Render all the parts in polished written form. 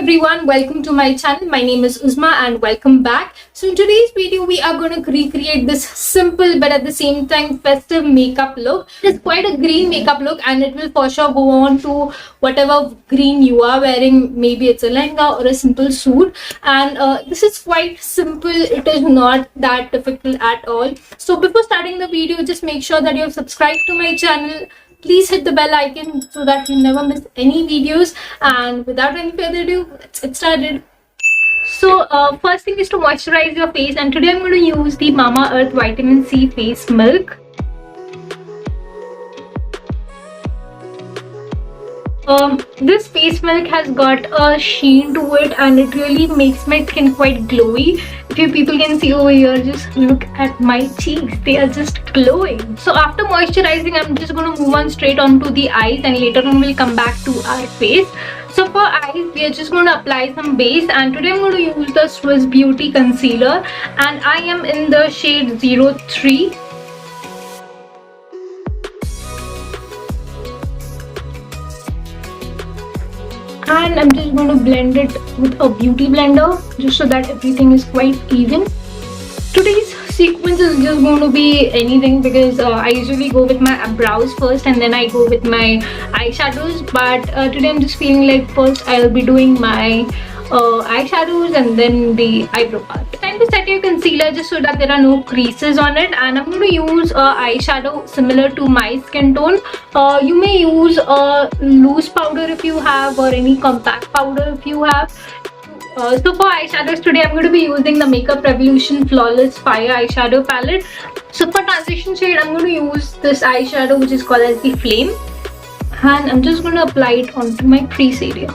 everyone, welcome to my channel. My name is Uzma and welcome back. So in today's video we are going to recreate this simple but at the same time festive makeup look. It's quite a green makeup look and it will for sure go on to whatever green you are wearing. Maybe it's a lehenga or a simple suit, and this is quite simple. It is not that difficult at all. So before starting the video, just make sure that you have subscribed to my channel. Please hit the bell icon so that you never miss any videos, and without any further ado, let's get started. So first thing is to moisturize your face, and today I'm going to use the Mamaearth Vitamin C Face Milk. This face milk has got a sheen to it and it really makes my skin quite glowy. If you people can see over here, just look at my cheeks, they are just glowing. So after moisturizing, I'm just going to move on straight onto the eyes, and later on we'll come back to our face. So for eyes, we are just going to apply some base, and today I'm going to use the Swiss Beauty Concealer, and I am in the shade 03. And I'm just going to blend it with a beauty blender just so that everything is quite even. Today's sequence is just going to be anything because I usually go with my brows first and then I go with my eyeshadows, but today I'm just feeling like first I'll be doing my eyeshadows and then the eyebrow part. Time to set your concealer just so that there are no creases on it, and I'm going to use a eyeshadow similar to my skin tone. You may use a loose powder if you have, or any compact powder if you have. So for eyeshadows today, I'm going to be using the Makeup Revolution Flawless Fire eyeshadow palette. So for transition shade, I'm going to use this eyeshadow which is called as the Flame, and I'm just going to apply it onto my crease area.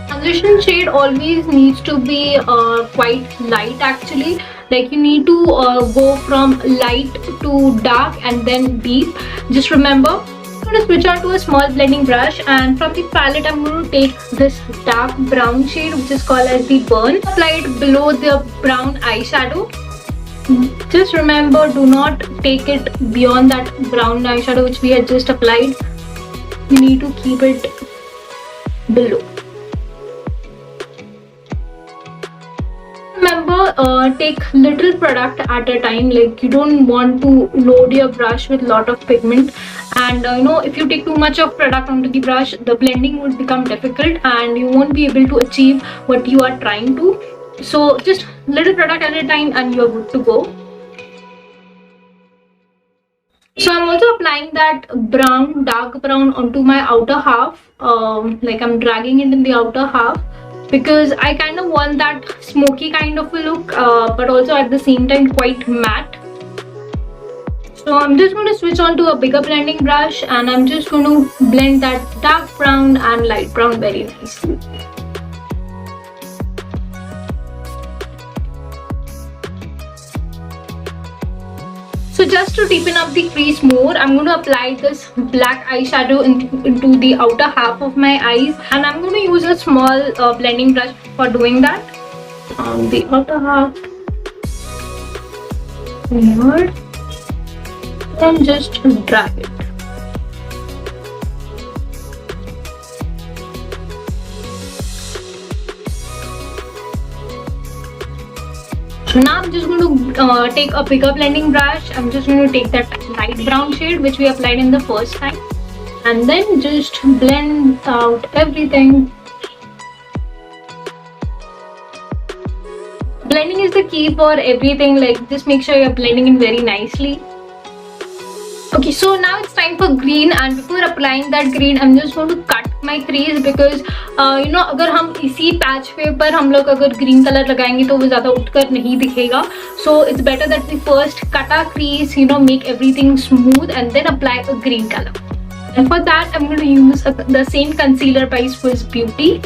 Transition shade always needs to be quite light actually. Like you need to go from light to dark and then deep. Just remember, I'm going to switch on to a small blending brush, and from the palette I'm going to take this dark brown shade which is called as the Burn. Apply it below the brown eyeshadow. Just remember, do not take it beyond that brown eyeshadow which we had just applied. You need to keep it below. Remember, take little product at a time. Like you don't want to load your brush with lot of pigment, and if you take too much of product onto the brush, the blending would become difficult and you won't be able to achieve what you are trying to. So just little product at a time and you're good to go. So I'm also applying that brown, dark brown onto my outer half. Like I'm dragging it in the outer half, because I kind of want that smoky kind of a look, but also at the same time quite matte. So I'm just going to switch on to a bigger blending brush, and I'm just going to blend that dark brown and light brown very nicely. So just to deepen up the crease more, I'm going to apply this black eyeshadow into the outer half of my eyes, and I'm going to use a small blending brush for doing that. On the outer half here, and just drag it. So now I'm just going to take a bigger blending brush. I'm just going to take that light brown shade which we applied in the first time, and then just blend out everything. Blending is the key for everything. Like just make sure you're blending in very nicely. Okay, so now it's time for green, and before applying that green, I'm just going to cut my crease, because अगर हम इसी patch पे पर हम लोग अगर green colour लगाएंगे तो वो ज़्यादा उठकर नहीं दिखेगा. So it's better that we first cut our crease, make everything smooth, and then apply a green color. And for that, I'm going to use the same concealer by Swiss Beauty.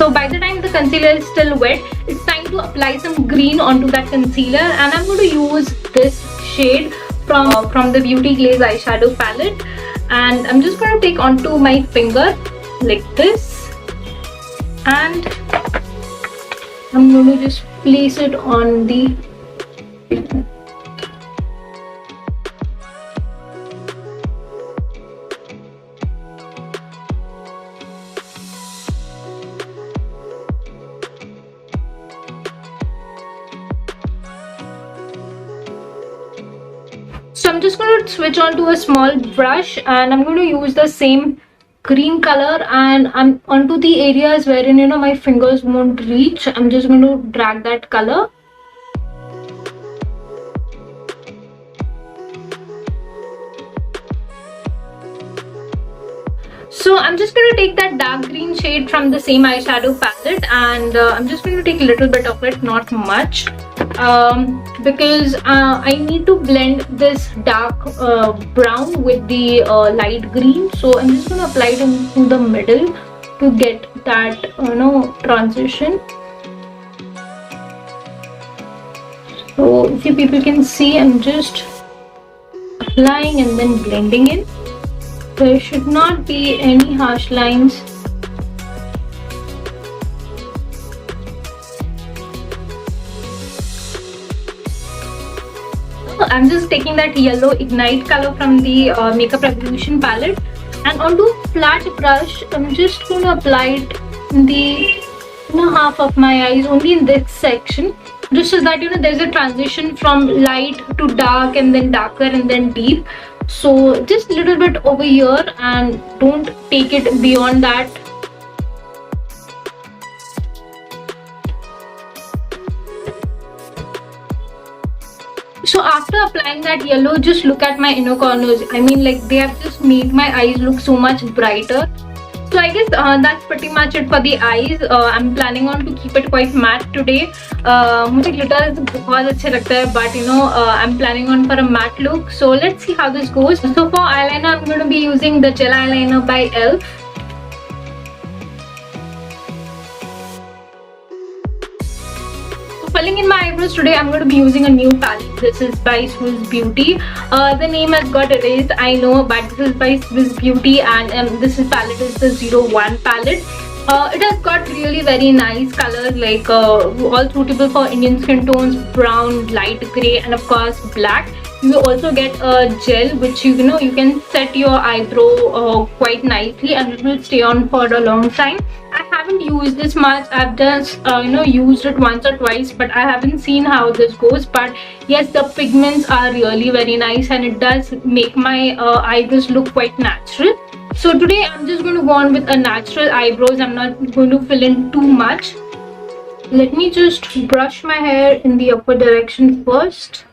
So by the time the concealer is still wet, it's time to apply some green onto that concealer, and I'm going to use this shade from the Beauty Glaze eyeshadow palette, and I'm just going to take onto my finger like this, and I'm going to just place it on the So I'm just going to switch on to a small brush, and I'm going to use the same green color, and I'm onto the areas wherein my fingers won't reach. I'm just going to drag that color. So I'm just going to take that dark green shade from the same eyeshadow palette, and I'm just going to take a little bit of it, not much, because I need to blend this dark brown with the light green. So I'm just going to apply it into the middle to get that transition. So if you people can see, I'm just applying and then blending in. There should not be any harsh lines. I'm just taking that yellow Ignite color from the Makeup Revolution palette, and onto a flat brush, I'm just going to apply it in the half of my eyes, only in this section, just so that there's a transition from light to dark, and then darker, and then deep. So just a little bit over here, and don't take it beyond that. So after applying that yellow, just look at my inner corners. I mean, like, they have just made my eyes look so much brighter. So I guess that's pretty much it for the eyes. I'm planning on to keep it quite matte today. मुझे glitter बहुत अच्छे लगता है, but I'm planning on for a matte look. So let's see how this goes. So for eyeliner, I'm going to be using the gel eyeliner by ELF. Filling in my eyebrows today, I'm going to be using a new palette. This is by Swiss Beauty. The name has got erased, I know, but this is by Swiss Beauty, and this palette is the 01 palette. It has got really very nice colors, like all suitable for Indian skin tones: brown, light grey, and of course black. You will also get a gel which you can set your eyebrow quite nicely, and it will stay on for a long time. I haven't used this much. I've just used it once or twice, but I haven't seen how this goes. But yes, the pigments are really very nice, and it does make my eyebrows look quite natural. So today I'm just going to go on with a natural eyebrows. I'm not going to fill in too much. Let me just brush my hair in the upward direction first.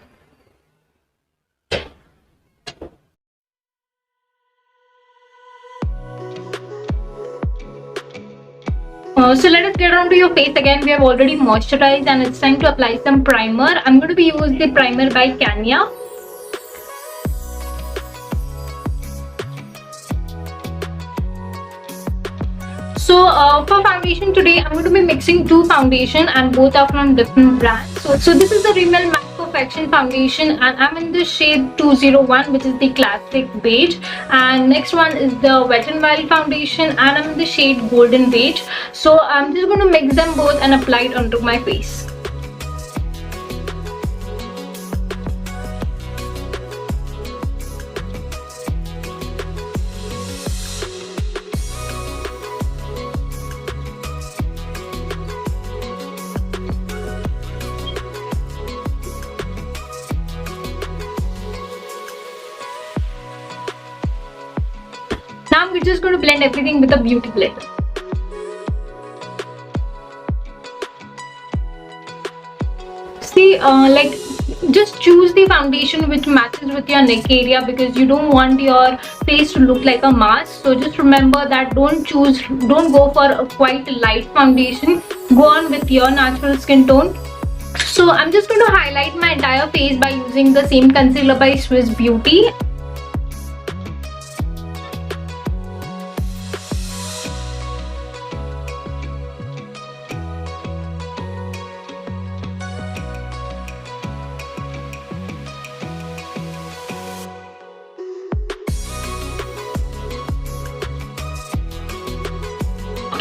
So let us get on to your face again. We have already moisturized, and it's time to apply some primer. I'm going to be using the primer by Kanya. So for foundation today, I'm going to be mixing two foundation, and both are from different brands. So this is the Rimmel Matte Perfection foundation, and I'm in the shade 201, which is the classic beige. And next one is the Wet n Wild foundation, and I'm in the shade golden beige. So I'm just going to mix them both and apply it onto my face. Now we're just going to blend everything with a beauty blender. See, just choose the foundation which matches with your neck area, because you don't want your face to look like a mask. So just remember that don't go for a quite light foundation. Go on with your natural skin tone. So I'm just going to highlight my entire face by using the same concealer by Swiss Beauty.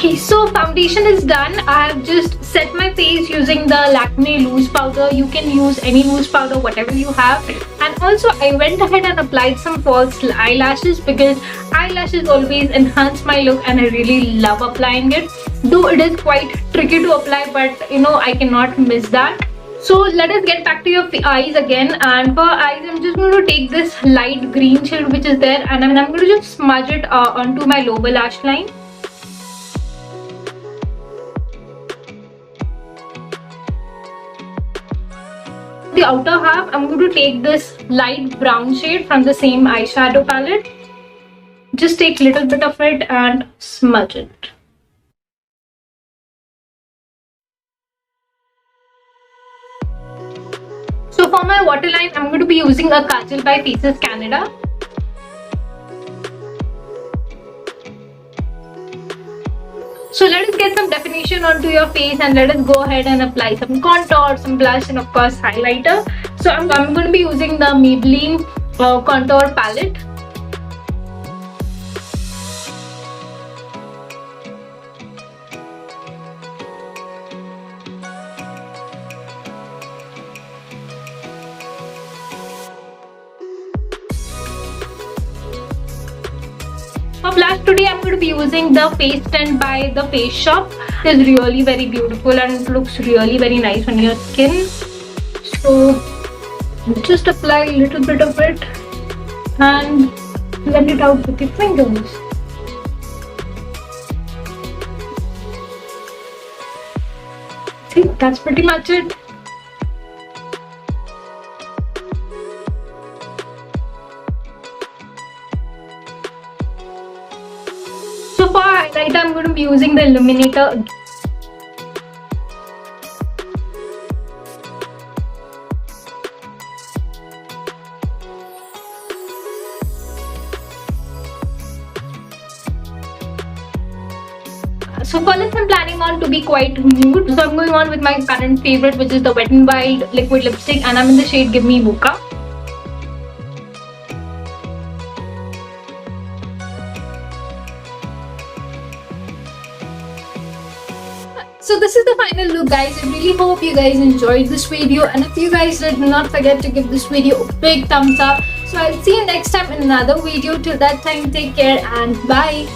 Okay, so foundation is done. I have just set my face using the Lakme loose powder. You can use any loose powder, whatever you have. And also I went ahead and applied some false eyelashes because eyelashes always enhance my look and I really love applying it. Though it is quite tricky to apply, but you know, I cannot miss that. So let us get back to your eyes again, and for eyes I'm just going to take this light green shade which is there, and I'm going to just smudge it onto my lower lash line. The outer half I'm going to take this light brown shade from the same eyeshadow palette. Just take a little bit of it and smudge it. So for my waterline, I'm going to be using a Kajal by Faces Canada. So let us get some definition onto your face and let us go ahead and apply some contour, some blush, and of course highlighter. So I'm going to be using the Maybelline contour palette. For blush today, I'm going to be using the Face Tint by The Face Shop. It is really very beautiful and it looks really very nice on your skin. So just apply a little bit of it and blend it out with your fingers. See, that's pretty much it. So for highlighter, I'm going to be using the Illuminator. So for this, I'm planning on to be quite nude. So I'm going on with my current favorite, which is the Wet n Wild liquid lipstick, and I'm in the shade Give Me Mocha. So this is the final look, guys. I really hope you guys enjoyed this video, and if you guys did, do not forget to give this video a big thumbs up. So I'll see you next time in another video. Till that time, take care and bye.